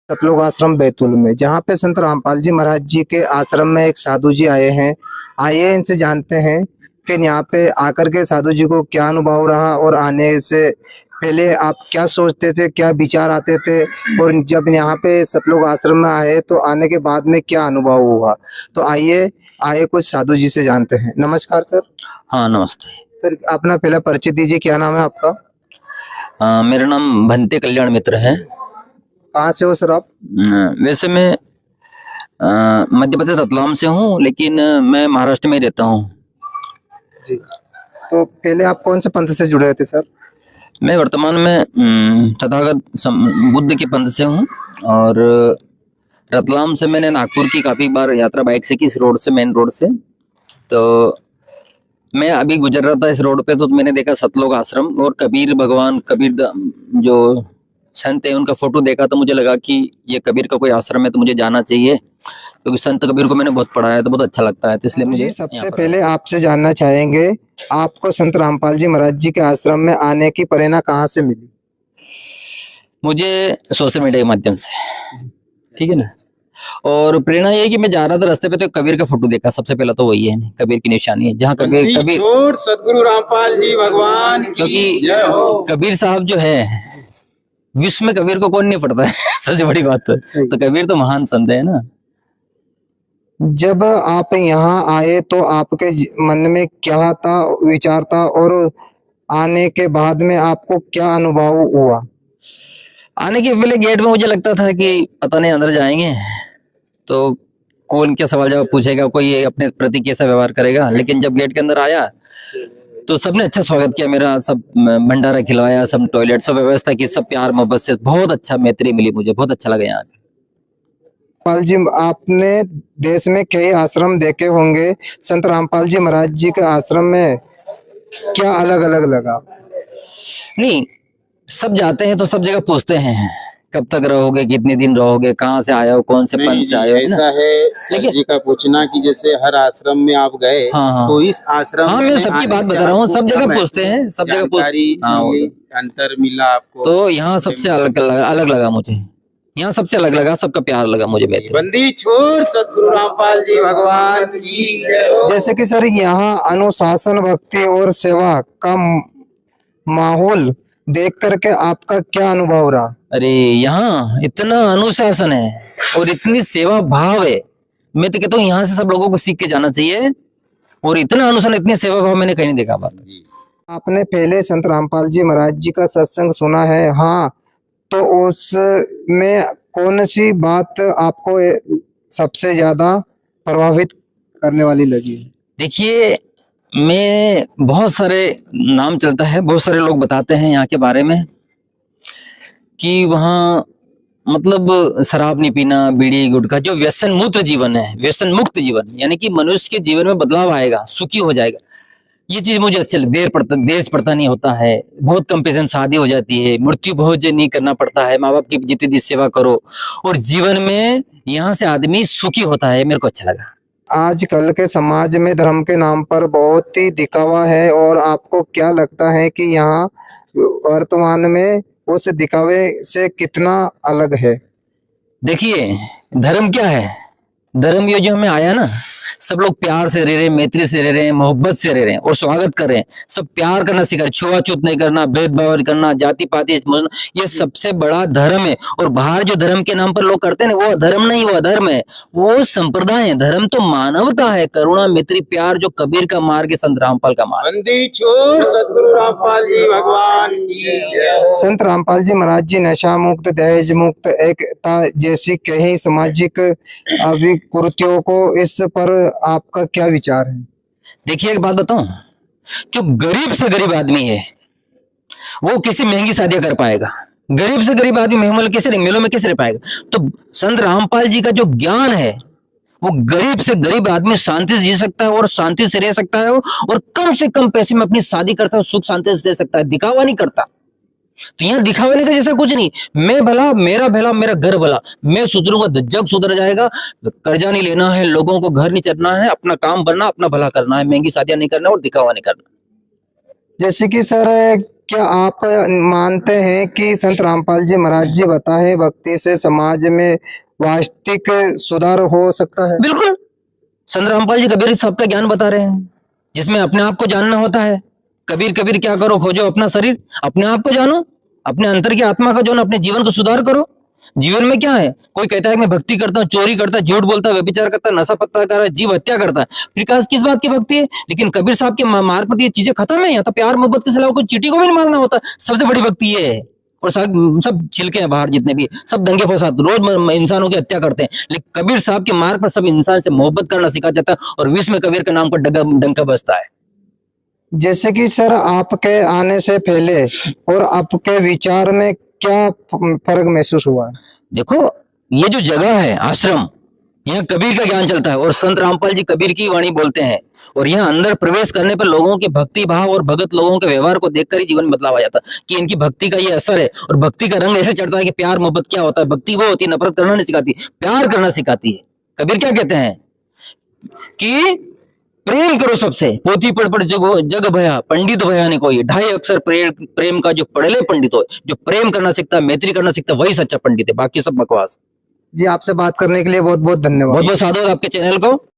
सतलोक आश्रम बैतूल में, जहाँ पे संत रामपाल जी महाराज जी के आश्रम में एक साधु जी आए हैं। आइए इनसे जानते हैं कि यहाँ पे आकर के साधु जी को क्या अनुभव रहा और आने से पहले आप क्या सोचते थे, क्या विचार आते थे, और जब यहाँ पे सतलोक आश्रम में आए तो आने के बाद में क्या अनुभव हुआ। तो आइए कुछ साधु जी से जानते हैं। नमस्कार सर। हाँ नमस्ते। सर अपना पहला परिचय दीजिए, क्या नाम है आपका? मेरा नाम भंते कल्याण मित्र है। कहाँ से हो सर आप? वैसे मैं मध्य प्रदेश रतलाम से हूँ, लेकिन मैं महाराष्ट्र में ही रहता हूँ। जी। तो पहले आप कौन से पंथ से जुड़े थे सर? मैं वर्तमान में तथागत बुद्ध के पंथ से हूँ, और रतलाम से मैंने नागपुर की काफ़ी बार यात्रा बाइक से की, इस रोड से, मेन रोड से। तो मैं अभी गुजर रहा था इस रोड पे, तो मैंने देखा सतलोक आश्रम और कबीर भगवान, जो संत है उनका फोटो देखा, तो मुझे लगा कि ये कबीर का कोई आश्रम है तो मुझे जाना चाहिए, क्योंकि संत कबीर को मैंने बहुत पढ़ा है तो बहुत अच्छा लगता है, तो इसलिए मुझे सबसे पहले आपसे जानना चाहेंगे, आपको संत रामपाल जी महाराज जी के आश्रम में आने की प्रेरणा कहाँ से मिली? मुझे सोशल मीडिया के माध्यम से, ठीक है ना। और प्रेरणा ये है कि मैं जा रहा था रास्ते पे तो कबीर का फोटो देखा, सबसे पहला तो वही है, कबीर की निशानी है, जहाँ कबीर सतगुरु रामपाल जी भगवान, क्योंकि कबीर साहब जो है, विश्व में कबीर को कौन नहीं पढ़ता है सबसे बड़ी बात तो कबीर तो महान संत है ना। जब आप यहाँ आए तो आपके मन में क्या था, विचार था, और आने के बाद में आपको क्या अनुभव हुआ? आने के पहले गेट में मुझे लगता था कि पता नहीं अंदर जाएंगे तो कौन क्या सवाल जवाब पूछेगा, कोई अपने प्रति कैसा व्यवहार करेगा, लेकिन जब गेट के अंदर आया तो सबने अच्छा स्वागत किया मेरा, सब भंडारा खिलवाया, सब टॉयलेट, सब व्यवस्था की, सब प्यार मोहब्बत से, बहुत अच्छा मैत्री मिली, मुझे बहुत अच्छा लगा यहाँ। रामपाल जी, आपने देश में कई आश्रम देखे होंगे, संत रामपाल जी महाराज जी के आश्रम में क्या अलग अलग लगा? नहीं, सब जाते हैं तो सब जगह पूछते हैं कब तक रहोगे, कितने दिन रहोगे, कहाँ से आए हो, कौन से पंथ से आए हो। ऐसा है सर जी का पूछना कि जैसे हर आश्रम में आप गए, हाँ, तो इस आश्रम हाँ, मैं सबकी बात बता रहा हूँ, सब जगह पूछते हैं, सब जगह अंतर मिला आपको? तो यहाँ सबसे अलग लगा मुझे, यहाँ सबसे अलग लगा, सबका प्यार लगा मुझे। बंदी छोड़ सतगुरु रामपाल जी भगवान की। जैसे कि सर यहाँ अनुशासन, भक्ति और सेवा का माहौल देख करके आपका क्या अनुभव रहा? अरे यहाँ इतना अनुशासन है और इतनी सेवा भाव है, मैं तो कहता हूँ यहाँ से सब लोगों को सीख के जाना चाहिए, और इतना अनुशासन, इतनी सेवा भाव मैंने कहीं नहीं देखा बात। आपने पहले संत रामपाल जी महाराज जी का सत्संग सुना है? हाँ, तो उसमें कौन सी बात आपको सबसे ज्यादा प्रभावित करने वाली लगी? देखिए, मैं बहुत सारे नाम चलता है, बहुत सारे लोग बताते हैं यहाँ के बारे में कि वहाँ मतलब शराब नहीं पीना, बीड़ी गुटखा, जो व्यसन मुक्त जीवन है, व्यसन मुक्त जीवन, यानी कि मनुष्य के जीवन में बदलाव आएगा, सुखी हो जाएगा। ये चीज मुझे अच्छा लगता, देश पड़ता नहीं होता है, बहुत कम पैसे में शादी हो जाती है, मृत्यु भोज नहीं करना पड़ता है, माँ बाप की जितनी दी सेवा करो, और जीवन में यहाँ से आदमी सुखी होता है, मेरे को अच्छा लगा। आजकल के समाज में धर्म के नाम पर बहुत ही दिखावा है, और आपको क्या लगता है कि यहाँ वर्तमान में उस दिखावे से कितना अलग है? देखिए, धर्म क्या है, धर्म ये जो हमें आया ना, सब लोग प्यार से रह रहे हैं, मैत्री से रह रहे हैं, मोहब्बत से रह रहे हैं और स्वागत कर रहे हैं, सब प्यार करना सीख रहे, छुआछूत नहीं करना, भेदभाव नहीं करना, जाति पाति, ये सबसे बड़ा धर्म है। और बाहर जो धर्म के नाम पर लोग करते हैं वो धर्म नहीं, वो अधर्म है, वो संप्रदाय है। धर्म तो मानवता है, करुणा, मैत्री, प्यार, जो कबीर का मार्ग है, संत रामपाल का मार्ग। बंदी छोड़ सतगुरु रामपाल जी भगवान की। संत रामपाल जी महाराज जी नशा मुक्त, दहेज मुक्त, एकता जैसी कई सामाजिक अभिकुर्तियों को, इस पर आपका क्या विचार है? देखिए, एक बात बताऊं, जो गरीब से गरीब आदमी है वो किसी महंगी शादियां कर पाएगा, गरीब से गरीब आदमी मेलों में कैसे रह पाएगा? तो संत रामपाल जी का जो ज्ञान है, वो गरीब से गरीब आदमी शांति से जी सकता है और शांति से रह सकता है, और कम से कम पैसे में अपनी शादी करता है, सुख शांति से रह सकता है, दिखावा नहीं करता। तो यहाँ दिखाने का जैसा कुछ नहीं, मैं भला, मेरा भला, मेरा घर भला, मैं सुधरूंगा तो जग सुधर जाएगा। कर्जा नहीं लेना है, लोगों को घर नहीं चढ़ना है, अपना काम करना, अपना भला करना है, महंगी शादियां नहीं करना और दिखावा नहीं करना। जैसे कि सर क्या आप मानते हैं कि संत रामपाल जी महाराज जी बताए भक्ति से समाज में वास्तविक सुधार हो सकता है? बिल्कुल। संत रामपाल जी कबीर सबका ज्ञान बता रहे हैं, जिसमें अपने आप को जानना होता है। कबीर कबीर क्या करो, खोजो अपना शरीर, अपने आप को जानो, अपने अंतर की आत्मा का जानो, अपने जीवन को सुधार करो। जीवन में क्या है, कोई कहता है कि मैं भक्ति करता हूँ, चोरी करता है, झूठ बोलता है, व्यभिचार करता है, नशा पत्ता कर रहा है, जीव हत्या करता है, फिर किस बात की भक्ति है? लेकिन कबीर साहब के मार्ग पर ये चीजें खत्म है। यहाँ तो प्यार मोहब्बत के सिवा कोई चीटी को भी नहीं मारना होता, सबसे बड़ी भक्ति ये है। और सब छिलके हैं बाहर जितने भी, सब दंगे फसाद, रोज इंसानों की हत्या करते हैं। लेकिन कबीर साहब के मार्ग पर सब इंसान से मोहब्बत करना सिखा जाता है, और विश्व में कबीर के नाम पर डंका बजता है। जैसे कि सर आपके आने से पहले और आपके विचार में क्या फर्क महसूस हुआ? देखो, ये जो जगह है आश्रम, यहाँ कबीर का ज्ञान चलता है, और संत रामपाल जी कबीर की वाणी बोलते हैं। और यहाँ अंदर प्रवेश करने पर लोगों के भक्ति भाव और भगत लोगों के व्यवहार को देखकर ही जीवन में बदलाव आ जाता है कि इनकी भक्ति का ये असर है। और भक्ति का रंग ऐसे चढ़ता है कि प्यार मोहब्बत क्या होता है। भक्ति वो होती है, नफरत करना नहीं सिखाती, प्यार करना सिखाती है। कबीर क्या कहते हैं कि प्रेम करो सबसे, पोथी पढ़ जग भया, पंडित भया नहीं कोई। 2.5 अक्षर प्रेम का जो पढ़ले पंडित हो, जो प्रेम करना सीखता है, मैत्री करना सीखता है, वही सच्चा पंडित है, बाकी सब बकवास। जी, आपसे बात करने के लिए बहुत बहुत धन्यवाद। बहुत बहुत साधुवाद आपके चैनल को।